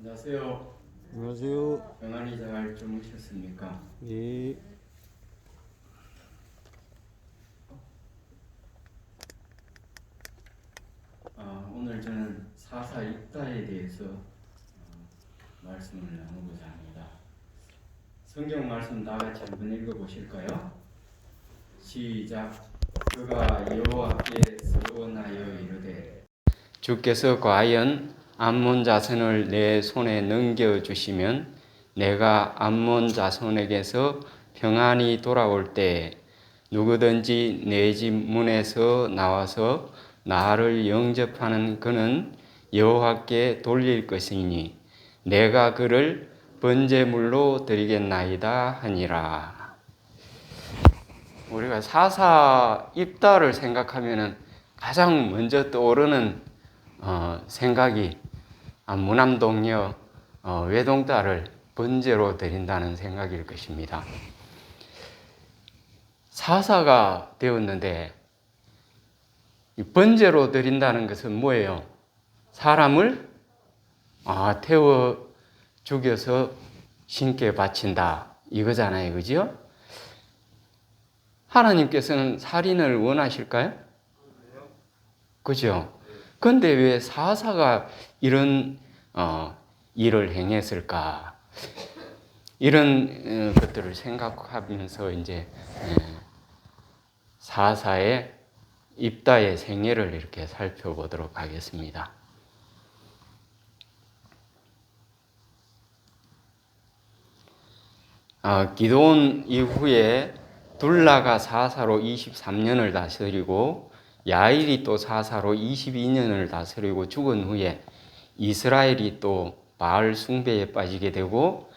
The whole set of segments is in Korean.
안녕하세요. 안녕하세요. 평안히 잘 주무셨습니까? 예. 오늘 저는 사사 입다에 대해서 말씀을 나누고자 합니다. 성경 말씀 다 같이 한번 읽어보실까요? 시작. 그가 여호와께 서원하여 이르되 주께서 과연 암몬 자손을 내 손에 넘겨주시면 내가 암몬 자손에게서 평안히 돌아올 때 누구든지 내 집 문에서 나와서 나를 영접하는 그는 여호와께 돌릴 것이니 내가 그를 번제물로 드리겠나이다 하니라. 우리가 사사 입다를 생각하면은 가장 먼저 떠오르는 생각이 무남동녀 외동딸을 번제로 드린다는 생각일 것입니다. 사사가 되었는데 번제로 드린다는 것은 뭐예요? 사람을 태워 죽여서 신께 바친다 이거잖아요, 그죠? 하나님께서는 살인을 원하실까요? 그죠? 근데 왜 사사가 이런 일을 행했을까? 이런 것들을 생각하면서 이제 사사의 입다의 생애를 이렇게 살펴보도록 하겠습니다. 기드온 이후에 둘라가 사사로 23년을 다스리고 야일이 또 사사로 22년을 다스리고 죽은 후에 이스라엘이 또 바알 숭배에 빠지게 되고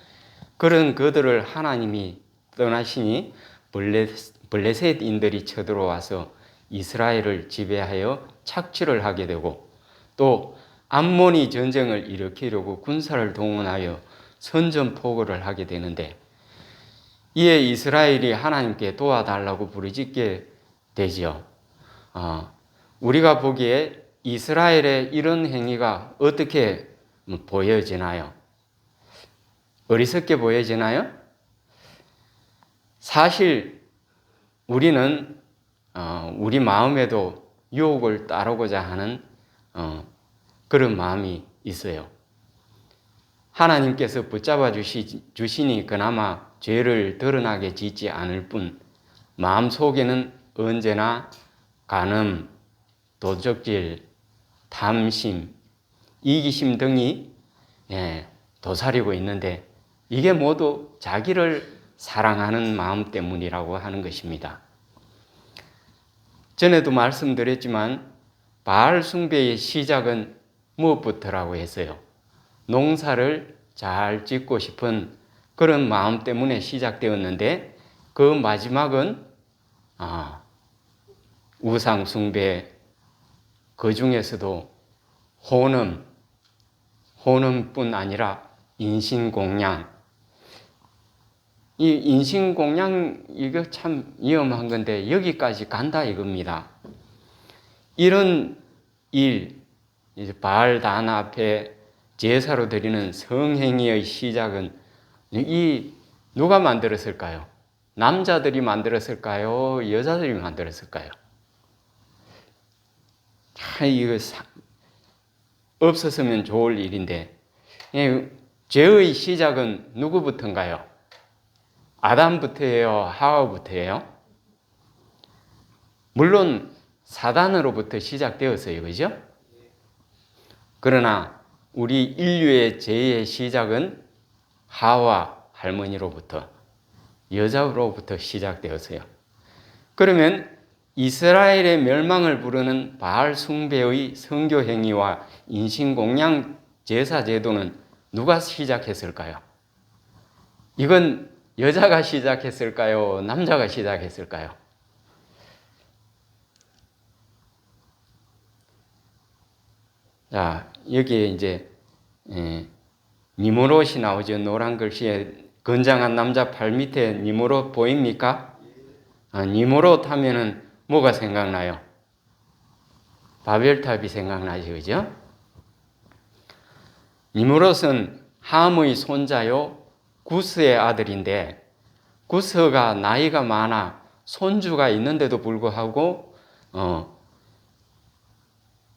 그런 그들을 하나님이 떠나시니 블레셋인들이 쳐들어와서 이스라엘을 지배하여 착취를 하게 되고 또 암몬이 전쟁을 일으키려고 군사를 동원하여 선전포고를 하게 되는데 이에 이스라엘이 하나님께 도와달라고 부르짖게 되지요. 우리가 보기에 이스라엘의 이런 행위가 어떻게 보여지나요? 어리석게 보여지나요? 사실 우리는 우리 마음에도 유혹을 따르고자 하는 그런 마음이 있어요. 하나님께서 붙잡아 주시니 그나마 죄를 드러나게 짓지 않을 뿐 마음속에는 언제나 간음, 도적질, 탐심, 이기심 등이 도사리고 있는데 이게 모두 자기를 사랑하는 마음 때문이라고 하는 것입니다. 전에도 말씀드렸지만 바알 숭배의 시작은 무엇부터라고 했어요? 농사를 잘 짓고 싶은 그런 마음 때문에 시작되었는데 그 마지막은 우상 숭배, 그 중에서도 혼음뿐 아니라 인신공양. 이 인신공양 이거 참 위험한 건데 여기까지 간다 이겁니다. 이런 일, 이제 바알단 앞에 제사로 드리는 성행위의 시작은 누가 만들었을까요? 남자들이 만들었을까요? 여자들이 만들었을까요? 이거 없었으면 좋을 일인데 죄의 시작은 누구부터인가요? 아담부터예요? 하와부터예요? 물론 사단으로부터 시작되었어요. 그죠? 그러나 우리 인류의 죄의 시작은 하와 할머니로부터 여자로부터 시작되었어요. 그러면 이스라엘의 멸망을 부르는 바알 숭배의 성교 행위와 인신공양 제사 제도는 누가 시작했을까요? 이건 여자가 시작했을까요? 남자가 시작했을까요? 자, 여기에 이제 니무롯이 나오죠. 노란 글씨에 건장한 남자 발 밑에 니무롯 보입니까? 니무롯 하면은 뭐가 생각나요? 바벨탑이 생각나죠, 그죠? 니무롯은 함의 손자요 구스의 아들인데 구스가 나이가 많아 손주가 있는데도 불구하고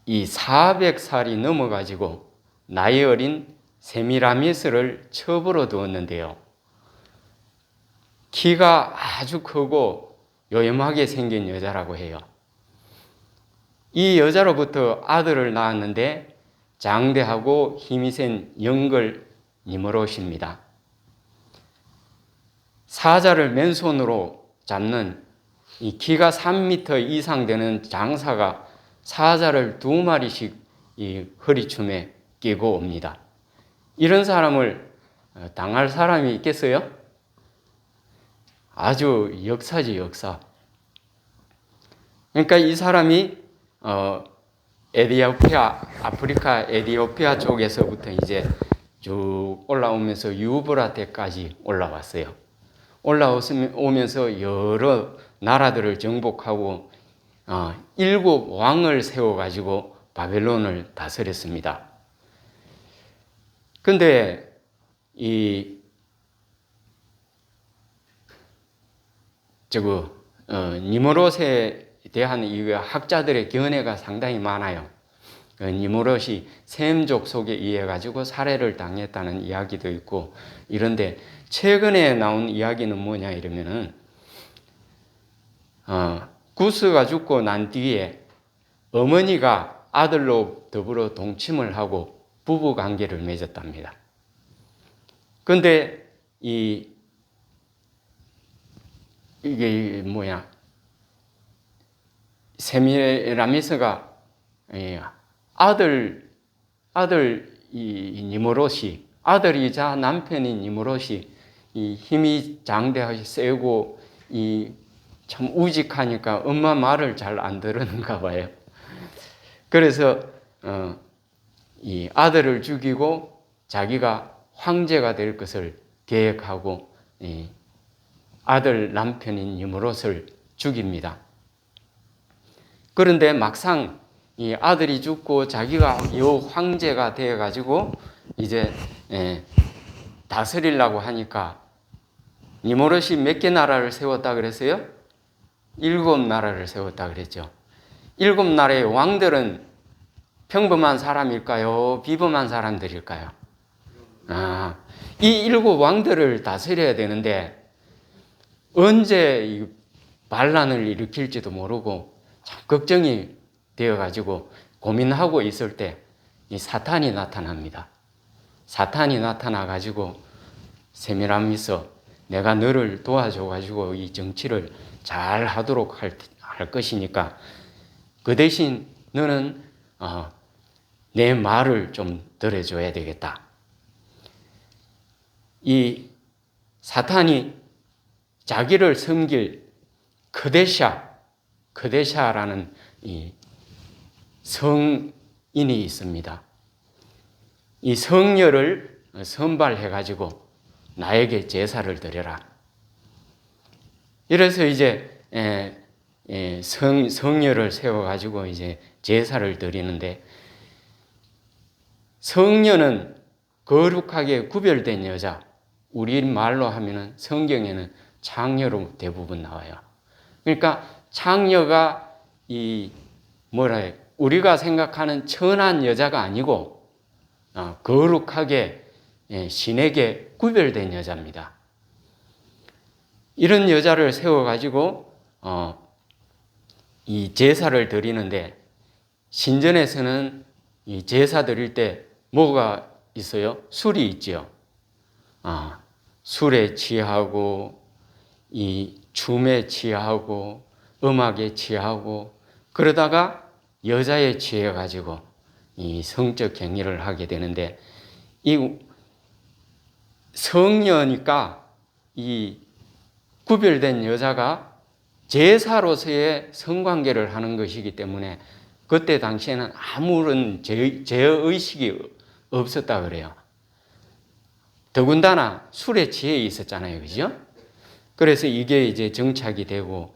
이 400살이 넘어가지고 나이 어린 세미라미스를 첩으로 두었는데요. 키가 아주 크고 요염하게 생긴 여자라고 해요. 이 여자로부터 아들을 낳았는데 장대하고 힘이 센 영걸 니무롯입니다. 사자를 맨손으로 잡는 이 키가 3m 이상 되는 장사가 사자를 2마리씩 이 허리춤에 끼고 옵니다. 이런 사람을 당할 사람이 있겠어요? 아주 역사지, 역사. 그러니까 이 사람이 아프리카 에티오피아 쪽에서부터 이제 쭉 올라오면서 유브라테까지 올라왔어요. 올라오면서 여러 나라들을 정복하고 7왕을 세워가지고 바벨론을 다스렸습니다. 근데 니무롯에 대한 이 학자들의 견해가 상당히 많아요. 니무롯이 셈족 속에 의해 가지고 살해를 당했다는 이야기도 있고 이런데 최근에 나온 이야기는 뭐냐 이러면은 구스가 죽고 난 뒤에 어머니가 아들로 더불어 동침을 하고 부부 관계를 맺었답니다. 근데 이게 뭐야? 세미라미스가 아들 니무롯이 아들이자 남편인 니무롯이 이 힘이 장대하고 세고 참 우직하니까 엄마 말을 잘 안 들었는가 봐요. 그래서 이 아들을 죽이고 자기가 황제가 될 것을 계획하고 아들 남편인 니무롯을 죽입니다. 그런데 막상 이 아들이 죽고 자기가 요 황제가 되어 가지고 이제 다스리려고 하니까 니무롯이 몇 개 나라를 세웠다 그랬어요? 7나라를 세웠다 그랬죠. 7나라의 왕들은 평범한 사람일까요? 비범한 사람들일까요? 이 7왕들을 다스려야 되는데 언제 반란을 일으킬지도 모르고 참 걱정이 되어가지고 고민하고 있을 때 이 사탄이 나타납니다. 사탄이 나타나가지고 세미라미스 내가 너를 도와줘가지고 이 정치를 잘 하도록 할 것이니까 그 대신 너는 내 말을 좀 들어줘야 되겠다. 이 사탄이 자기를 섬길 크데샤라는 이 성인이 있습니다. 이 성녀를 선발해가지고 나에게 제사를 드려라. 이래서 이제 성녀를 세워가지고 이제 제사를 드리는데 성녀는 거룩하게 구별된 여자, 우리 말로 하면은 성경에는 창녀로 대부분 나와요. 그러니까 창녀가 우리가 생각하는 천한 여자가 아니고 거룩하게 신에게 구별된 여자입니다. 이런 여자를 세워가지고 이 제사를 드리는데 신전에서는 이 제사 드릴 때 뭐가 있어요? 술이 있지요. 술에 취하고 이 춤에 취하고 음악에 취하고 그러다가 여자에 취해 가지고 이 성적 행위를 하게 되는데 이 성녀니까 이 구별된 여자가 제사로서의 성관계를 하는 것이기 때문에 그때 당시에는 아무런 제의식이 없었다 그래요. 더군다나 술에 취해 있었잖아요. 그죠? 그래서 이게 이제 정착이 되고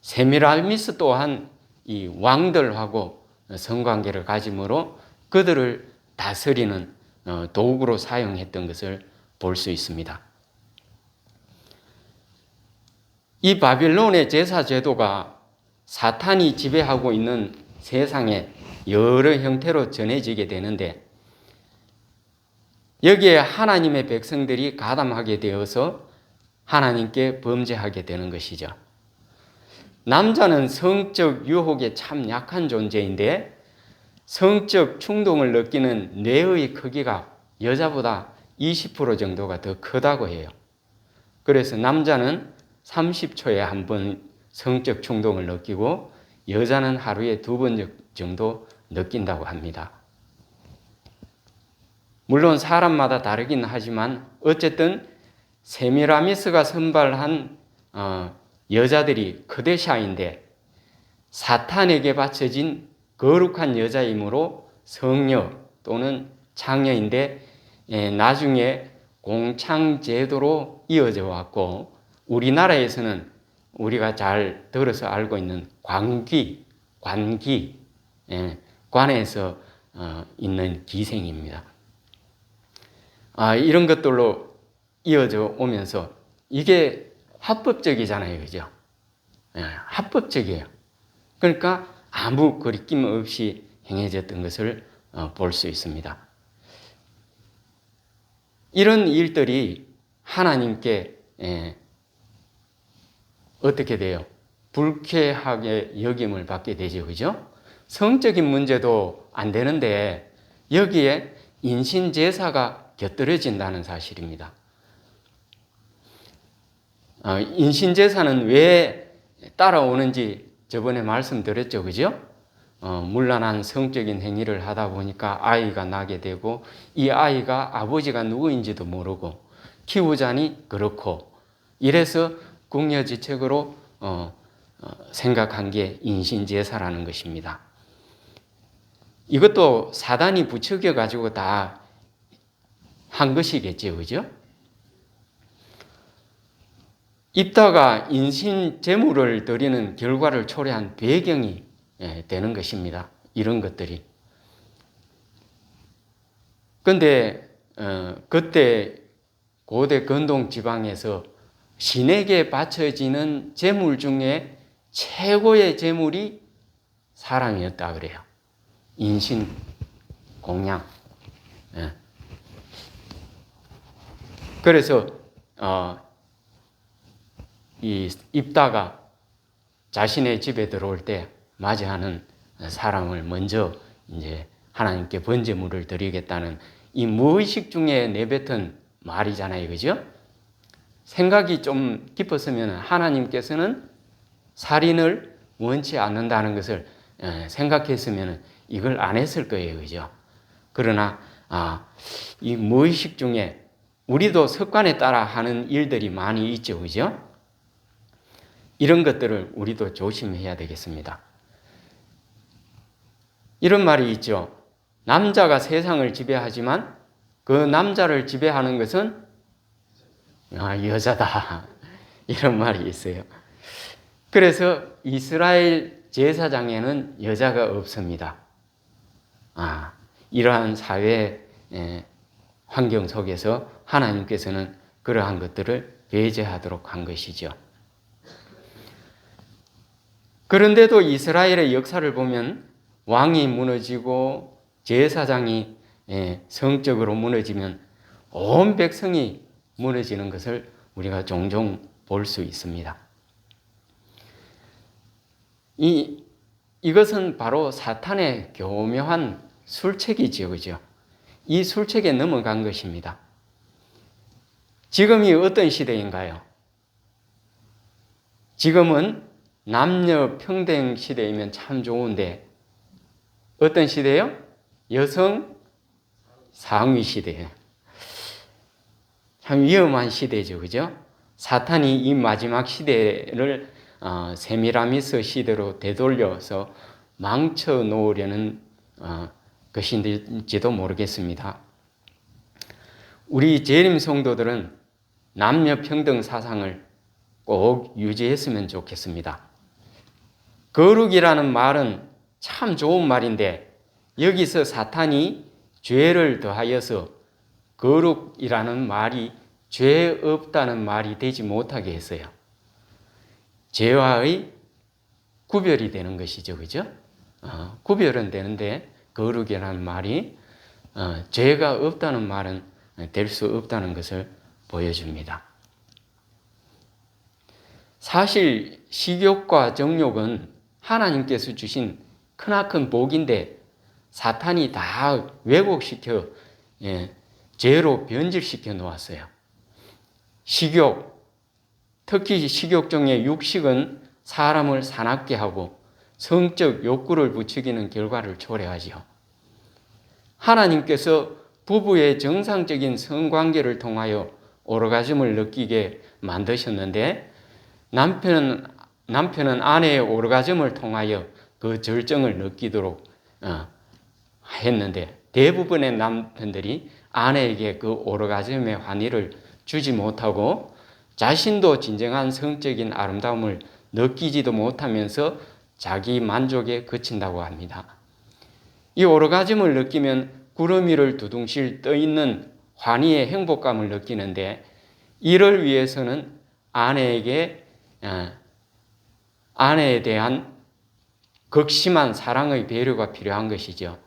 세미라미스 또한 이 왕들하고 성관계를 가짐으로 그들을 다스리는 도구로 사용했던 것을 볼 수 있습니다. 이 바빌론의 제사 제도가 사탄이 지배하고 있는 세상에 여러 형태로 전해지게 되는데, 여기에 하나님의 백성들이 가담하게 되어서 하나님께 범죄하게 되는 것이죠. 남자는 성적 유혹에 참 약한 존재인데 성적 충동을 느끼는 뇌의 크기가 여자보다 20% 정도가 더 크다고 해요. 그래서 남자는 30초에 한 번 성적 충동을 느끼고 여자는 하루에 2번 정도 느낀다고 합니다. 물론 사람마다 다르긴 하지만 어쨌든 세미라미스가 선발한 여자들이 크데샤인데 사탄에게 바쳐진 거룩한 여자이므로 성녀 또는 창녀인데 나중에 공창제도로 이어져 왔고, 우리나라에서는 우리가 잘 들어서 알고 있는 관기, 관에서 있는 기생입니다. 이런 것들로 이어져 오면서 이게 합법적이잖아요. 그죠? 합법적이에요. 그러니까 아무 거리낌 없이 행해졌던 것을 볼 수 있습니다. 이런 일들이 하나님께 어떻게 돼요? 불쾌하게 여김을 받게 되죠. 그죠? 성적인 문제도 안 되는데 여기에 인신제사가 곁들여진다는 사실입니다. 인신제사는 왜 따라오는지 저번에 말씀드렸죠. 그죠? 문란한 성적인 행위를 하다 보니까 아이가 나게 되고 이 아이가 아버지가 누구인지도 모르고 키우자니 그렇고, 이래서 궁여지책으로 생각한 게 인신제사라는 것입니다. 이것도 사단이 부추겨 가지고 다 한 것이겠죠. 그죠? 입다가 인신 제물을 드리는 결과를 초래한 배경이 되는 것입니다. 이런 것들이. 그런데 그때 고대 근동 지방에서 신에게 바쳐지는 제물 중에 최고의 제물이 사람이었다 그래요. 인신 공양. 그래서 이 입다가 자신의 집에 들어올 때 맞이하는 사람을 먼저 이제 하나님께 번제물을 드리겠다는 이 무의식 중에 내뱉은 말이잖아요. 그죠? 생각이 좀 깊었으면 하나님께서는 살인을 원치 않는다는 것을 생각했으면 이걸 안 했을 거예요. 그죠? 그러나 이 무의식 중에 우리도 습관에 따라 하는 일들이 많이 있죠. 그죠? 이런 것들을 우리도 조심해야 되겠습니다. 이런 말이 있죠. 남자가 세상을 지배하지만 그 남자를 지배하는 것은 여자다. 이런 말이 있어요. 그래서 이스라엘 제사장에는 여자가 없습니다. 이러한 사회 환경 속에서 하나님께서는 그러한 것들을 배제하도록 한 것이죠. 그런데도 이스라엘의 역사를 보면 왕이 무너지고 제사장이 성적으로 무너지면 온 백성이 무너지는 것을 우리가 종종 볼 수 있습니다. 이것은 바로 사탄의 교묘한 술책이지요. 그죠? 이 술책에 넘어간 것입니다. 지금이 어떤 시대인가요? 지금은 남녀 평등 시대이면 참 좋은데 어떤 시대요? 여성 상위 시대예요. 참 위험한 시대죠. 그죠? 사탄이 이 마지막 시대를 세미라미스 시대로 되돌려서 망쳐 놓으려는 것인지도 모르겠습니다. 우리 재림 성도들은 남녀 평등 사상을 꼭 유지했으면 좋겠습니다. 거룩이라는 말은 참 좋은 말인데 여기서 사탄이 죄를 더하여서 거룩이라는 말이 죄 없다는 말이 되지 못하게 했어요. 죄와의 구별이 되는 것이죠. 그죠? 구별은 되는데 거룩이라는 말이 죄가 없다는 말은 될 수 없다는 것을 보여줍니다. 사실 식욕과 정욕은 하나님께서 주신 크나큰 복인데 사탄이 다 왜곡시켜 죄로 변질시켜 놓았어요. 식욕, 특히 식욕 중에 육식은 사람을 사납게 하고 성적 욕구를 부추기는 결과를 초래하지요. 하나님께서 부부의 정상적인 성관계를 통하여 오르가즘을 느끼게 만드셨는데 남편은 아내의 오르가즘을 통하여 그 절정을 느끼도록 했는데 대부분의 남편들이 아내에게 그 오르가즘의 환희를 주지 못하고 자신도 진정한 성적인 아름다움을 느끼지도 못하면서 자기 만족에 그친다고 합니다. 이 오르가즘을 느끼면 구름 위를 두둥실 떠있는 환희의 행복감을 느끼는데 이를 위해서는 아내에 대한 극심한 사랑의 배려가 필요한 것이죠.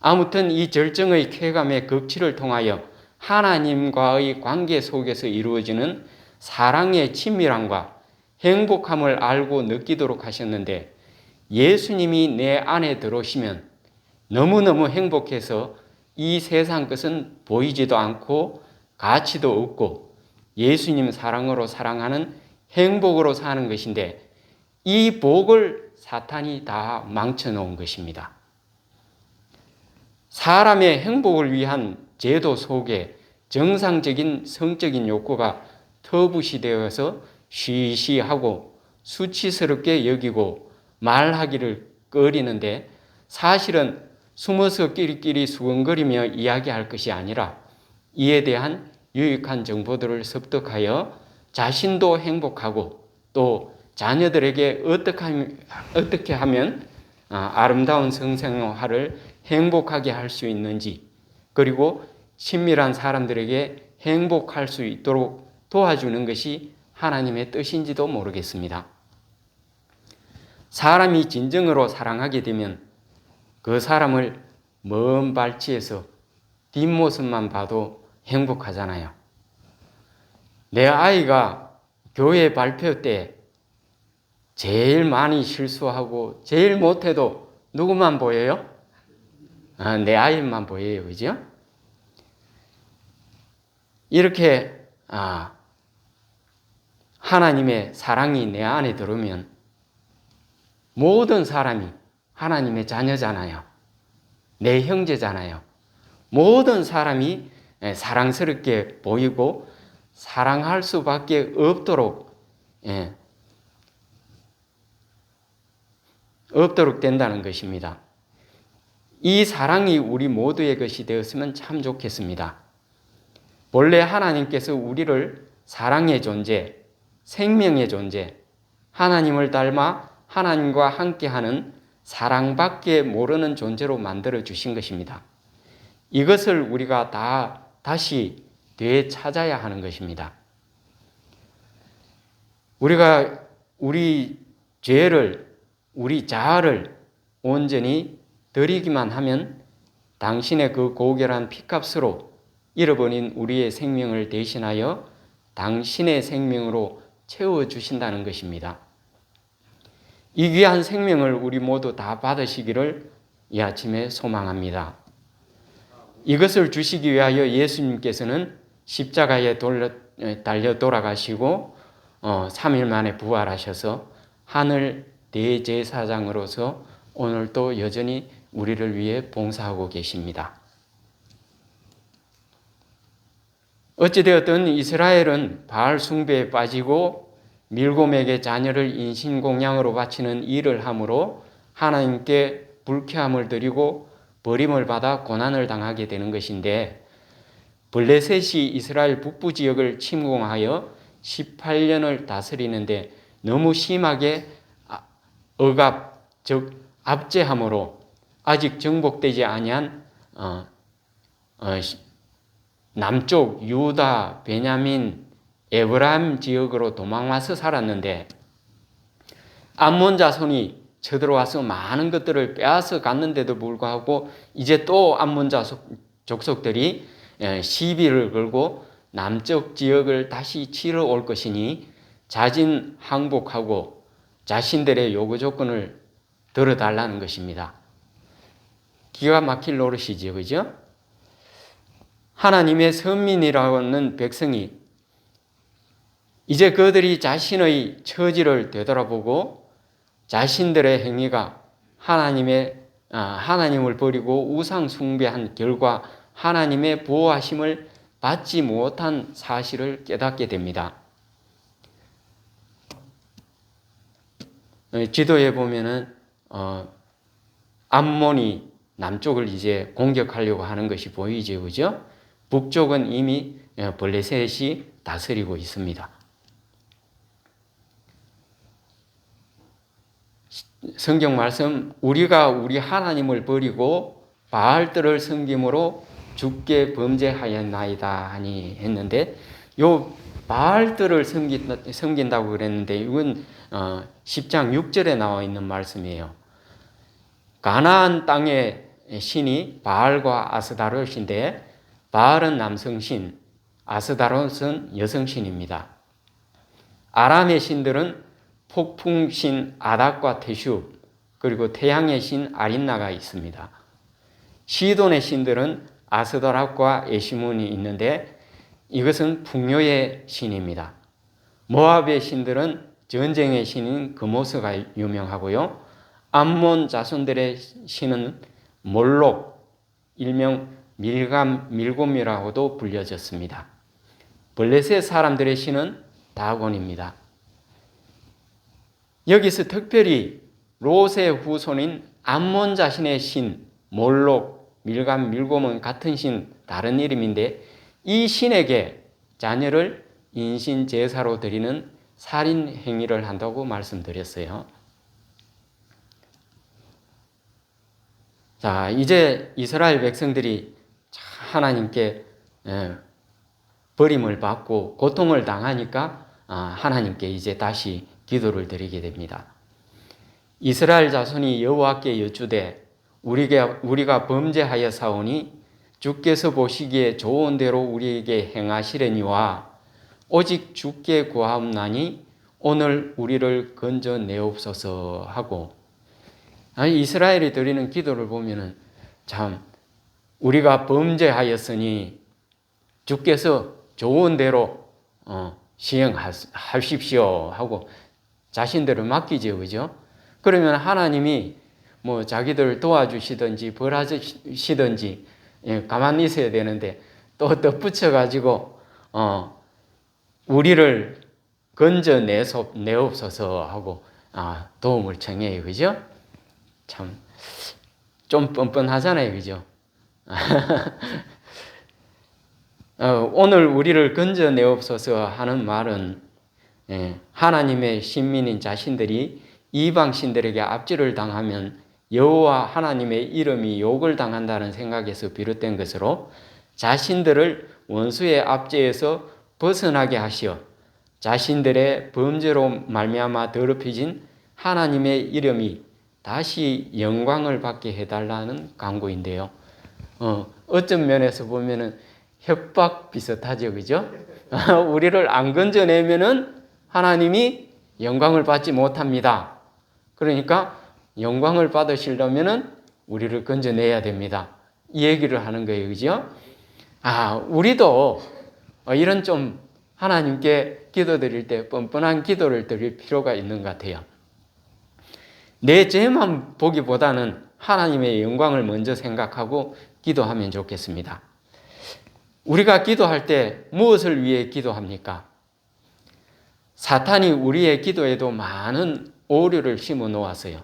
아무튼 이 절정의 쾌감의 극치를 통하여 하나님과의 관계 속에서 이루어지는 사랑의 친밀함과 행복함을 알고 느끼도록 하셨는데 예수님이 내 안에 들어오시면 너무너무 행복해서 이 세상 것은 보이지도 않고 가치도 없고 예수님 사랑으로 사랑하는 행복으로 사는 것인데 이 복을 사탄이 다 망쳐놓은 것입니다. 사람의 행복을 위한 제도 속에 정상적인 성적인 욕구가 터부시되어서 쉬쉬하고 수치스럽게 여기고 말하기를 꺼리는데 사실은 숨어서 끼리끼리 수근거리며 이야기할 것이 아니라 이에 대한 유익한 정보들을 습득하여 자신도 행복하고 또 자녀들에게 어떻게 하면 아름다운 성생활을 행복하게 할 수 있는지 그리고 친밀한 사람들에게 행복할 수 있도록 도와주는 것이 하나님의 뜻인지도 모르겠습니다. 사람이 진정으로 사랑하게 되면 그 사람을 먼 발치에서 뒷모습만 봐도 행복하잖아요. 내 아이가 교회 발표 때 제일 많이 실수하고 제일 못해도 누구만 보여요? 내 아이만 보여요. 그죠? 이렇게 하나님의 사랑이 내 안에 들어오면 모든 사람이 하나님의 자녀잖아요. 내 형제잖아요. 모든 사람이 사랑스럽게 보이고 사랑할 수밖에 없도록 된다는 것입니다. 이 사랑이 우리 모두의 것이 되었으면 참 좋겠습니다. 본래 하나님께서 우리를 사랑의 존재, 생명의 존재, 하나님을 닮아 하나님과 함께하는 사랑밖에 모르는 존재로 만들어 주신 것입니다. 이것을 우리가 다시 되찾아야 하는 것입니다. 우리가 우리 죄를, 우리 자아를 온전히 드리기만 하면 당신의 그 고결한 피값으로 잃어버린 우리의 생명을 대신하여 당신의 생명으로 채워주신다는 것입니다. 이 귀한 생명을 우리 모두 다 받으시기를 이 아침에 소망합니다. 이것을 주시기 위하여 예수님께서는 십자가에 달려 돌아가시고 3일 만에 부활하셔서 하늘 대제사장으로서 오늘도 여전히 우리를 위해 봉사하고 계십니다. 어찌되었든 이스라엘은 바알 숭배에 빠지고 밀곰에게 자녀를 인신공양으로 바치는 일을 함으로 하나님께 불쾌함을 드리고 버림을 받아 고난을 당하게 되는 것인데 블레셋이 이스라엘 북부 지역을 침공하여 18년을 다스리는데 너무 심하게 즉 압제함으로 아직 정복되지 아니한 남쪽 유다, 베냐민, 에브라임 지역으로 도망와서 살았는데 암몬 자손이 쳐들어와서 많은 것들을 빼앗아 갔는데도 불구하고 이제 또 암몬 족속들이 시비를 걸고 남쪽 지역을 다시 치러 올 것이니 자진 항복하고 자신들의 요구 조건을 들어달라는 것입니다. 기가 막힐 노릇이죠, 그죠? 하나님의 선민이라는 백성이 이제 그들이 자신의 처지를 되돌아보고 자신들의 행위가 하나님을 버리고 우상 숭배한 결과 하나님의 보호하심을 받지 못한 사실을 깨닫게 됩니다. 지도에 보면은 암몬이 남쪽을 이제 공격하려고 하는 것이 보이죠, 그죠? 북쪽은 이미 블레셋이 다스리고 있습니다. 성경 말씀 우리가 우리 하나님을 버리고 바알들을 섬김으로 주께 범죄하였나이다 하니 했는데 요 바알들을 섬긴다고 그랬는데 이건 10장 6절에 나와 있는 말씀이에요. 가나안 땅의 신이 바알과 아스다롯인데 바알은 남성신, 아스다롯은 여성신입니다. 아람의 신들은 폭풍신 아닥과 테슈 그리고 태양의 신 아린나가 있습니다. 시돈의 신들은 아스다락과 에시문이 있는데 이것은 풍요의 신입니다. 모압의 신들은 전쟁의 신인 그모스가 유명하고요. 암몬 자손들의 신은 몰록, 일명 밀곰이라고도 불려졌습니다. 블레셋 사람들의 신은 다곤입니다. 여기서 특별히 롯의 후손인 암몬 자신의 신 몰록, 밀곰은 같은 신, 다른 이름인데 이 신에게 자녀를 인신 제사로 드리는 살인 행위를 한다고 말씀드렸어요. 자, 이제 이스라엘 백성들이 하나님께 버림을 받고 고통을 당하니까 하나님께 이제 다시 기도를 드리게 됩니다. 이스라엘 자손이 여호와께 여쭈되 우리가 범죄하여 사오니 주께서 보시기에 좋은 대로 우리에게 행하시려니와 오직 주께 구하옵나니 오늘 우리를 건져내옵소서 하고 이스라엘이 드리는 기도를 보면은 참 우리가 범죄하였으니 주께서 좋은 대로 시행하십시오 하고 자신들을 맡기죠, 그죠? 그러면 하나님이 뭐 자기들 도와주시든지 벌하시든지 가만히 있어야 되는데 또 덧붙여 가지고 우리를 건져내옵소서 하고 도움을 청해요, 그죠? 참 좀 뻔뻔하잖아요, 그죠? 오늘 우리를 건져내옵소서 하는 말은 하나님의 신민인 자신들이 이방 신들에게 압제를 당하면 여호와 하나님의 이름이 욕을 당한다는 생각에서 비롯된 것으로 자신들을 원수의 압제에서 벗어나게 하시어 자신들의 범죄로 말미암아 더럽혀진 하나님의 이름이 다시 영광을 받게 해달라는 간구인데요. 어떤 면에서 보면은 협박 비슷하죠, 그죠? 우리를 안 건져내면은 하나님이 영광을 받지 못합니다. 그러니까 영광을 받으시려면은 우리를 건져내야 됩니다. 이 얘기를 하는 거예요, 그죠? 우리도 이런 좀 하나님께 기도드릴 때 뻔뻔한 기도를 드릴 필요가 있는 것 같아요. 내 죄만 보기보다는 하나님의 영광을 먼저 생각하고 기도하면 좋겠습니다. 우리가 기도할 때 무엇을 위해 기도합니까? 사탄이 우리의 기도에도 많은 오류를 심어 놓았어요.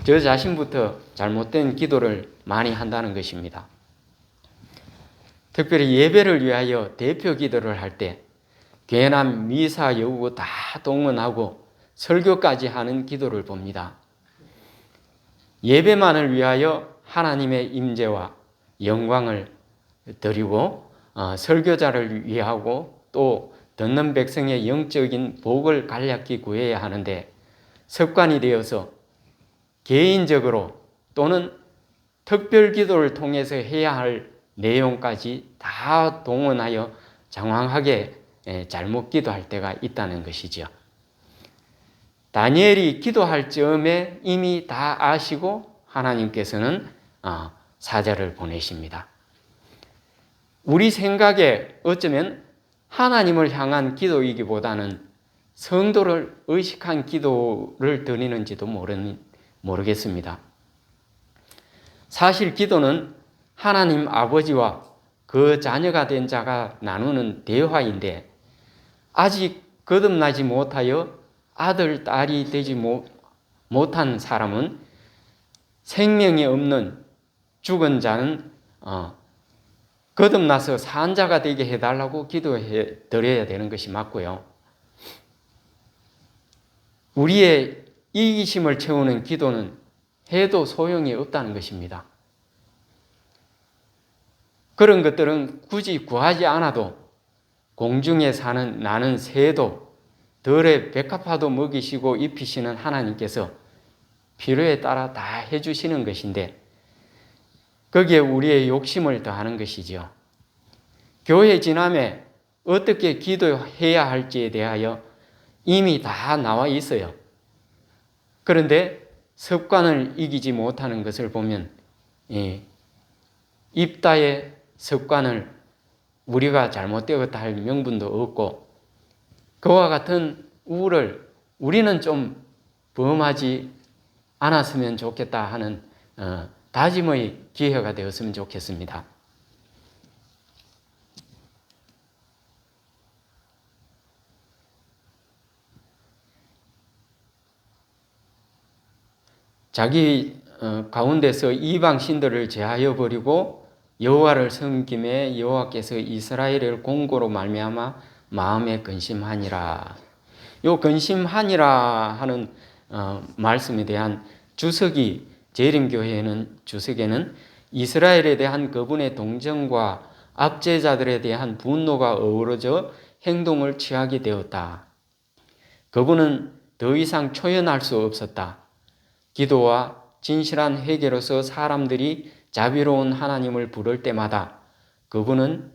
저 자신부터 잘못된 기도를 많이 한다는 것입니다. 특별히 예배를 위하여 대표 기도를 할 때 괜한 미사 여우 다 동원하고 설교까지 하는 기도를 봅니다. 예배만을 위하여 하나님의 임재와 영광을 드리고 설교자를 위하고 또 듣는 백성의 영적인 복을 간략히 구해야 하는데 습관이 되어서 개인적으로 또는 특별 기도를 통해서 해야 할 내용까지 다 동원하여 장황하게 잘못 기도할 때가 있다는 것이죠. 다니엘이 기도할 즈음에 이미 다 아시고 하나님께서는 사자를 보내십니다. 우리 생각에 어쩌면 하나님을 향한 기도이기보다는 성도를 의식한 기도를 드리는지도 모르겠습니다. 사실 기도는 하나님 아버지와 그 자녀가 된 자가 나누는 대화인데 아직 거듭나지 못하여 아들, 딸이 되지 못한 사람은 생명이 없는 죽은 자는 거듭나서 산 자가 되게 해달라고 기도해 드려야 되는 것이 맞고요. 우리의 이기심을 채우는 기도는 해도 소용이 없다는 것입니다. 그런 것들은 굳이 구하지 않아도 공중에 사는 나는 새도 들의 백합화도 먹이시고 입히시는 하나님께서 필요에 따라 다 해주시는 것인데 거기에 우리의 욕심을 더하는 것이죠. 교회 지남에 어떻게 기도해야 할지에 대하여 이미 다 나와 있어요. 그런데 습관을 이기지 못하는 것을 보면 입다의 습관을 우리가 잘못되었다 할 명분도 없고 그와 같은 우를 우리는 좀 범하지 않았으면 좋겠다 하는 다짐의 기회가 되었으면 좋겠습니다. 자기 가운데서 이방 신들을 제하여 버리고 여호와를 섬김에 여호와께서 이스라엘을 공고로 말미암아 마음에 근심하니라. 요 근심하니라 하는 말씀에 대한 주석이 재림교회에는 주석에는 이스라엘에 대한 그분의 동정과 압제자들에 대한 분노가 어우러져 행동을 취하게 되었다. 그분은 더 이상 초연할 수 없었다. 기도와 진실한 회개로서 사람들이 자비로운 하나님을 부를 때마다 그분은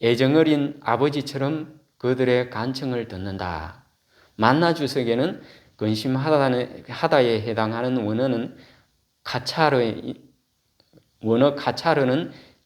애정어린 아버지처럼 그들의 간청을 듣는다. 만나 주석에는 근심하다에 해당하는 원어는 카차르는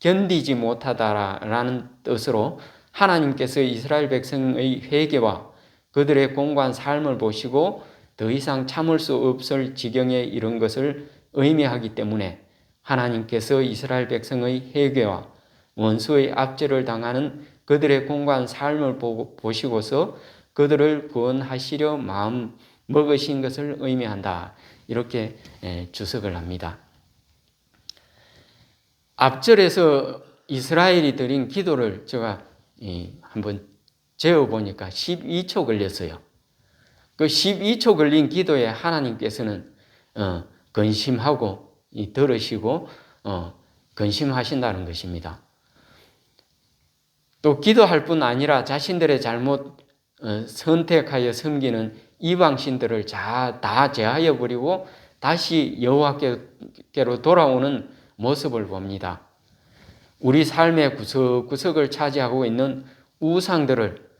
견디지 못하다라는 뜻으로 하나님께서 이스라엘 백성의 회개와 그들의 공고한 삶을 보시고 더 이상 참을 수 없을 지경에 이른 것을 의미하기 때문에 하나님께서 이스라엘 백성의 회개와 원수의 압제를 당하는 그들의 공고한 삶을 보시고서 그들을 구원하시려 마음 먹으신 것을 의미한다. 이렇게 주석을 합니다. 앞절에서 이스라엘이 드린 기도를 제가 한번 재어보니까 12초 걸렸어요. 그 12초 걸린 기도에 하나님께서는 근심하고 들으시고 근심하신다는 것입니다. 또 기도할 뿐 아니라 자신들의 잘못 선택하여 섬기는 이방신들을 다 제하여 버리고 다시 여호와께로 돌아오는 모습을 봅니다. 우리 삶의 구석구석을 차지하고 있는 우상들을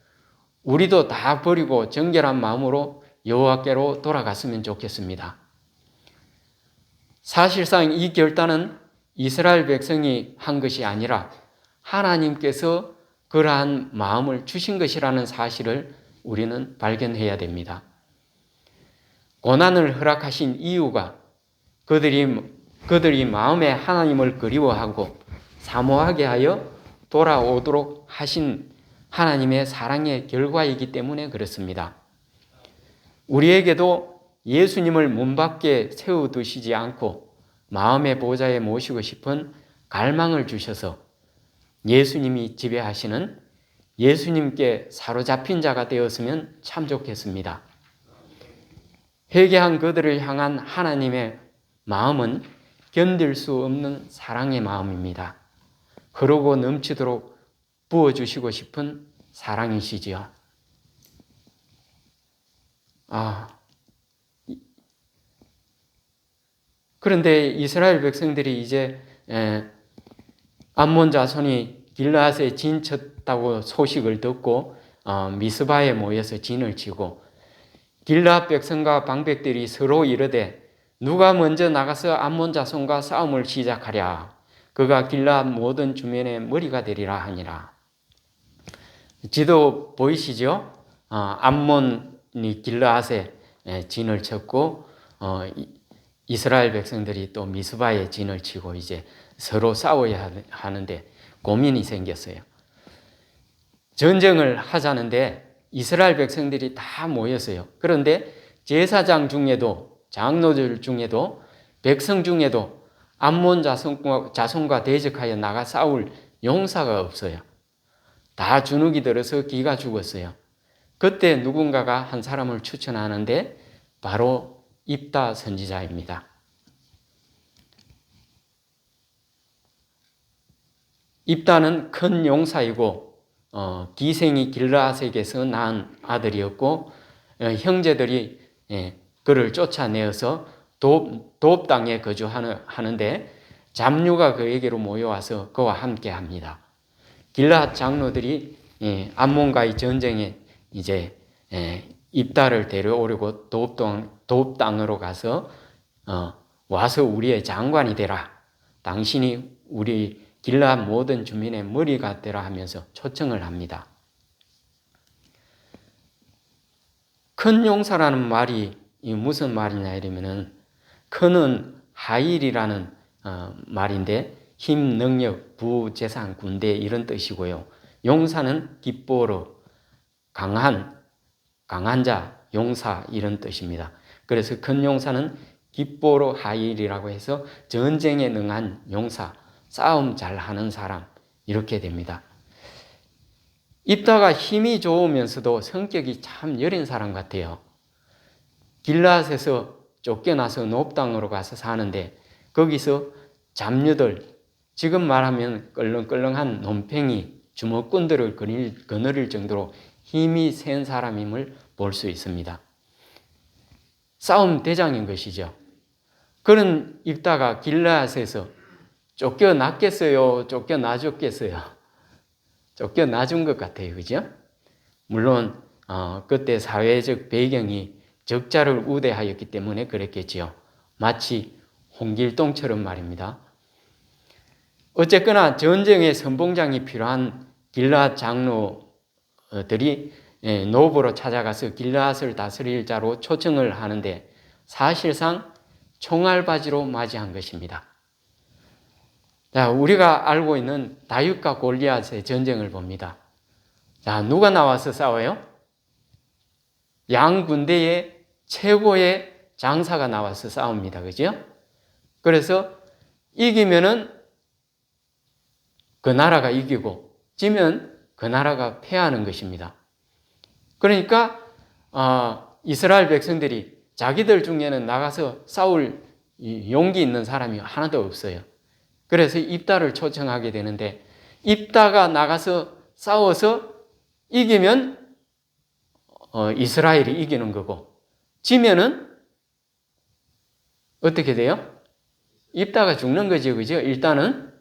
우리도 다 버리고 정결한 마음으로 여호와께로 돌아갔으면 좋겠습니다. 사실상 이 결단은 이스라엘 백성이 한 것이 아니라 하나님께서 그러한 마음을 주신 것이라는 사실을 우리는 발견해야 됩니다. 고난을 허락하신 이유가 그들이 마음에 하나님을 그리워하고 사모하게 하여 돌아오도록 하신 하나님의 사랑의 결과이기 때문에 그렇습니다. 우리에게도 예수님을 문 밖에 세워두시지 않고 마음의 보좌에 모시고 싶은 갈망을 주셔서 예수님이 지배하시는 예수님께 사로잡힌 자가 되었으면 참 좋겠습니다. 회개한 그들을 향한 하나님의 마음은 견딜 수 없는 사랑의 마음입니다. 흐르고 넘치도록 부어주시고 싶은 사랑이시지요. 그런데 이스라엘 백성들이 이제 암몬 자손이 길르앗에 진쳤다고 소식을 듣고 미스바에 모여서 진을 치고 길르앗 백성과 방백들이 서로 이르되 누가 먼저 나가서 암몬 자손과 싸움을 시작하랴. 그가 길르앗 모든 주민의 머리가 되리라 하니라. 지도 보이시죠? 암몬이 길르앗에 진을 쳤고 이스라엘 백성들이 또 미스바에 진을 치고 이제 서로 싸워야 하는데 고민이 생겼어요. 전쟁을 하자는데 이스라엘 백성들이 다 모였어요. 그런데 제사장 중에도 장로들 중에도 백성 중에도 암몬 자손과 대적하여 나가 싸울 용사가 없어요. 다 주눅이 들어서 기가 죽었어요. 그때 누군가가 한 사람을 추천하는데 바로 입다 선지자입니다. 입다는 큰 용사이고 기생이 길르앗에게서 낳은 아들이었고 형제들이 그를 쫓아내어서 돕 땅에 거주하는데 잡류가 그에게로 모여와서 그와 함께합니다. 길르앗 장로들이 암몬과의 전쟁에 이제 입다를 데려오려고 돕 땅으로 가서 와서 우리의 장관이 되라. 당신이 우리 길르앗 모든 주민의 머리가 되라 하면서 초청을 합니다. 큰 용사라는 말이 무슨 말이냐 이러면은 큰은 하일이라는 말인데 힘, 능력, 부, 재산, 군대 이런 뜻이고요. 용사는 깃보로 강한 자, 용사 이런 뜻입니다. 그래서 큰 용사는 깃보로 하일이라고 해서 전쟁에 능한 용사, 싸움 잘하는 사람 이렇게 됩니다. 입다가 힘이 좋으면서도 성격이 참 여린 사람 같아요. 길르앗에서 쫓겨나서 높 땅으로 가서 사는데 거기서 잡류들, 지금 말하면 끌렁끌렁한 논팽이, 주먹꾼들을 거느릴 정도로 힘이 센 사람임을 볼 수 있습니다. 싸움 대장인 것이죠. 그런 입다가 길르앗에서 쫓겨났겠어요? 쫓겨나줬겠어요? 쫓겨나준 것 같아요. 그죠? 물론 그때 사회적 배경이 적자를 우대하였기 때문에 그랬겠지요. 마치 홍길동처럼 말입니다. 어쨌거나 전쟁의 선봉장이 필요한 길르앗 장로들이 노브로 찾아가서 길르앗을 다스릴 자로 초청을 하는데 사실상 총알바지로 맞이한 것입니다. 자, 우리가 알고 있는 다윗과 골리앗의 전쟁을 봅니다. 자, 누가 나와서 싸워요? 양 군대의 최고의 장사가 나와서 싸웁니다. 그죠? 그래서 이기면은 그 나라가 이기고 지면 그 나라가 패하는 것입니다. 그러니까 이스라엘 백성들이 자기들 중에는 나가서 싸울 용기 있는 사람이 하나도 없어요. 그래서 입다를 초청하게 되는데 입다가 나가서 싸워서 이기면 이스라엘이 이기는 거고 지면은 어떻게 돼요? 입다가 죽는 거죠. 그죠? 일단은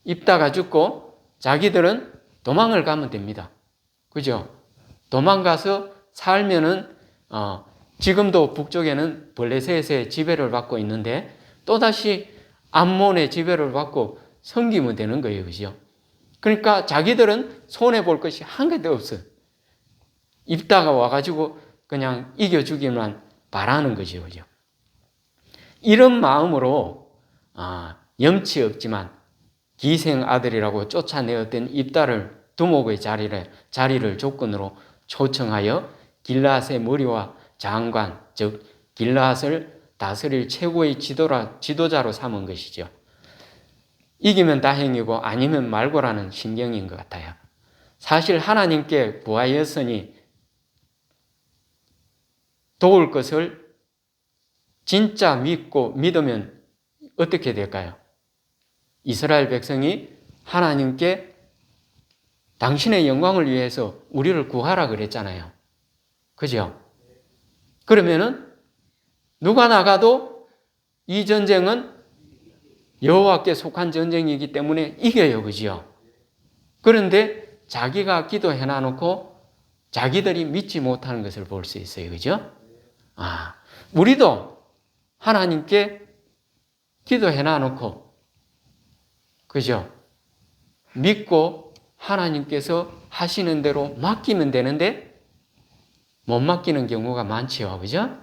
입다가 죽고 자기들은 도망을 가면 됩니다. 그죠? 도망가서 살면은 지금도 북쪽에는 블레셋의 지배를 받고 있는데 또다시 암몬의 지배를 받고 섬기면 되는 거예요. 그죠? 그러니까 자기들은 손해볼 것이 한 개도 없어요. 입다가 와가지고 그냥 이겨주기만 바라는 거죠. 그죠? 이런 마음으로 염치 없지만 기생 아들이라고 쫓아내었던 입다를 두목의 자리를 조건으로 초청하여 길르앗의 머리와 장관, 즉 길르앗을 다스릴 최고의 지도자로 삼은 것이죠. 이기면 다행이고 아니면 말고라는 심경인 것 같아요. 사실 하나님께 구하였으니 도울 것을 진짜 믿으면 어떻게 될까요? 이스라엘 백성이 하나님께 당신의 영광을 위해서 우리를 구하라 그랬잖아요. 그죠? 그러면은 누가 나가도 이 전쟁은 여호와께 속한 전쟁이기 때문에 이겨요. 그죠? 그런데 자기가 기도해 놔놓고 자기들이 믿지 못하는 것을 볼 수 있어요. 그죠? 우리도 하나님께 기도해 놔놓고, 그죠? 믿고 하나님께서 하시는 대로 맡기면 되는데 못 맡기는 경우가 많지요. 그죠?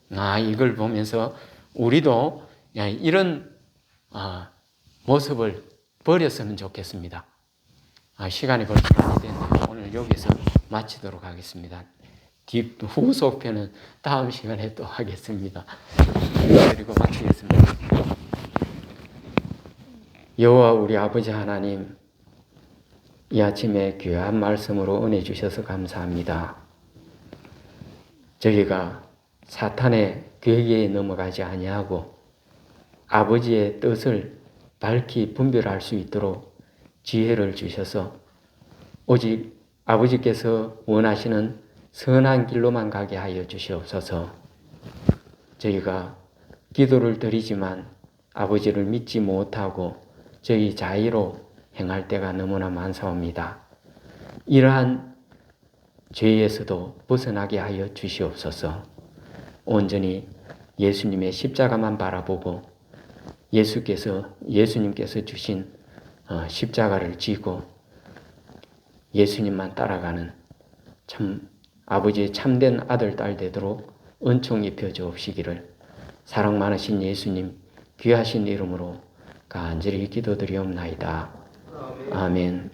이걸 보면서 우리도 이런 모습을 버렸으면 좋겠습니다. 시간이 벌써 많이 됐네요. 오늘 여기서 마치도록 하겠습니다. 후속편은 다음 시간에 또 하겠습니다. 그리고 마치겠습니다. 여호와 우리 아버지 하나님, 이 아침에 귀한 말씀으로 은혜 주셔서 감사합니다. 저희가 사탄의 괴계에 넘어가지 아니하고 아버지의 뜻을 밝히 분별할 수 있도록 지혜를 주셔서 오직 아버지께서 원하시는 선한 길로만 가게 하여 주시옵소서. 저희가 기도를 드리지만 아버지를 믿지 못하고 저희 자의로 행할 때가 너무나 많사옵니다. 이러한 죄에서도 벗어나게 하여 주시옵소서. 온전히 예수님의 십자가만 바라보고 예수님께서 주신 십자가를 지고 예수님만 따라가는 참 아버지의 참된 아들, 딸 되도록 은총 입혀 주옵시기를 사랑 많으신 예수님 귀하신 이름으로 간절히 기도드리옵나이다. 아멘.